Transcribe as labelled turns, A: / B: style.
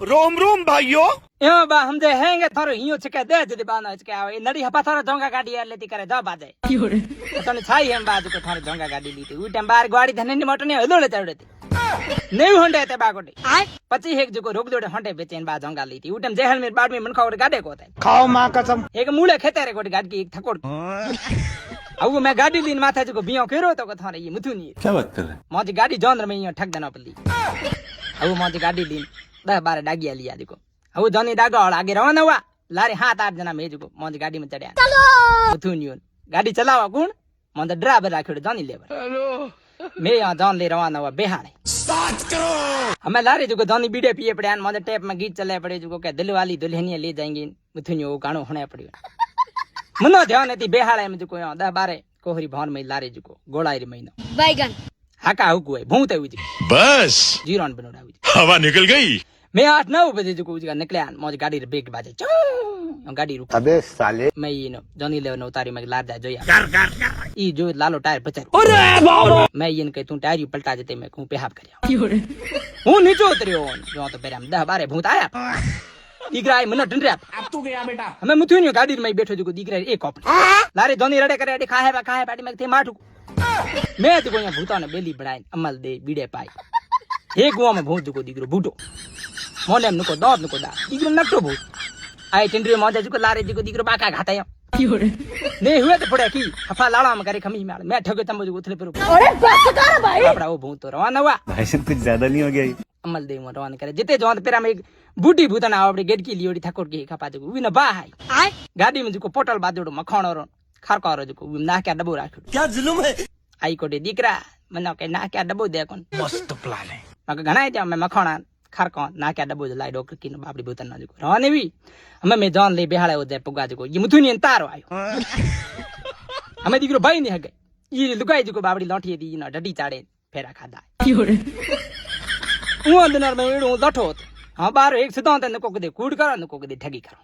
A: रोम रोम भाइयों
B: यो बा हम जे हेंगे थारो हियो छके दे जदी बाना छके आवे नडी हपा थारो ढोंगा गाड़ी लेती करे द बाजे तने छाई हम बाजू को थारो ढोंगा गाड़ी लीती उ टाइम बार गाड़ी धने नि मोटने हलोले चढ़ती नहीं होंडे ते बागोटे 25 एक जको रोक दोडे हंटे बेचेन बा ढोंगा लीती उ टाइम जेहल में बाड में मन खाओ गाडे को
A: खाओ मां कसम
B: एक मूले खेते रे गोटी गाड़ी की एक थकोड़ अब मैं गाड़ी लीन माथा जको बियो केरो तो थारे ये मुथुनी
C: क्या बात कर रहे हैं
B: मोजी गाड़ी जोंद्र में यो ठग देना पली अब मोजी गाड़ी लीन 10-12 डागिया लिया देखो अब जोनी डागो आगे रवाना हुआ लारे 7-8 जना में जको मोजी गाड़ी में चढ़या मुथुनियो गाड़ी चलावा कौन मोंद ड्राइवर राखियो जोनी लेवर मैं यहां जान ले रवाना हुआ बेहाड़े स्टार्ट करो हमें लारे जको जोनी बीड़े पिए पड़े मोंद टेप में गीत चले पड़े जको के दिल वाली दुल्हनिया ले जाएंगे मुथुनियो गानो होने पड़ियो मनो ध्यान एती बेहाड़े में जको 10-12 कोहरी भवन में लारे जको गोड़ाई महीना
D: बैगन
B: हाका हुकु है भूत है उजी
A: बस
B: जीरोन बनोड़ा उजी
A: हवा निकल गई
B: मैं 8-9 बजे जो उजी निकले मौज गाड़ी रे ब्रेक बाजे गाड़ी रुक
C: अबे साले
B: मैं ये नो जॉनी लेवन उतारी मैं लार जा जोया ई जो लालो टायर पचर अरे बाबा मैं ये कह तू टायर पलटा देते मैं कहूं पेहाब करया हूं नीचे उतरियो जो तो पेराम 10-12 भूत आया दीकरा मनो डंडरा अब तू गया बेटा हमें मुथुनियो गाड़ी में बैठो जो दीकरा एक कप लारे जॉनी रडे करे खाए पाटी में थे माठू मैं तो कोई भूता ने बेली बनाई अमल दे बीड़े पाई एक गुआ में भूत जुको दीकरो बूटो मोने में नको दौद नको दा दीकरो नटो भूत आई टिंडरे मौजा जुको लारे जुको दीकरो बाका घाटाया नहीं हुए तो पड़े की हफा लाड़ा में करे खमी मार मैं ठगे तंबो जुको उथले पर
D: अरे बस कर भाई
B: आपड़ा वो भूत तो रवाना हुआ
C: भाई सिर्फ कुछ ज्यादा नहीं हो गया ये
B: अमल दे रवाना करे जिते जोंद पेरा में एक बूटी भूतना आवड़े गेट की लियोड़ी थकोड़ के खपा जुको वी न बा है गाड़ी में जुको पोटल बादोड़ो मखण और खरका और जुको ना क्या डबो राखो
A: क्या जुलुम है
B: आई कोटे दीकरा मनो के ना क्या डबो दे कोन
A: मस्त प्लान है
B: मके घणा जा मैं मखणा खरको ना क्या डबो लाई डॉक्टर की बापड़ी भूतन ना जुको रवाने भी हमें मैं जान ले बेहाड़े हो जाए पुगा जुको ये मुथुनी तारो आयो हमें दीकरो भाई नहीं हगे ये लुगाई जुको बापड़ी लौटी दी ना डडी चाड़े फेरा खादा उ अंदर में एडो लठो हां बार एक सिद्धांत न को दे कूड़ करो न को दे ठगी करो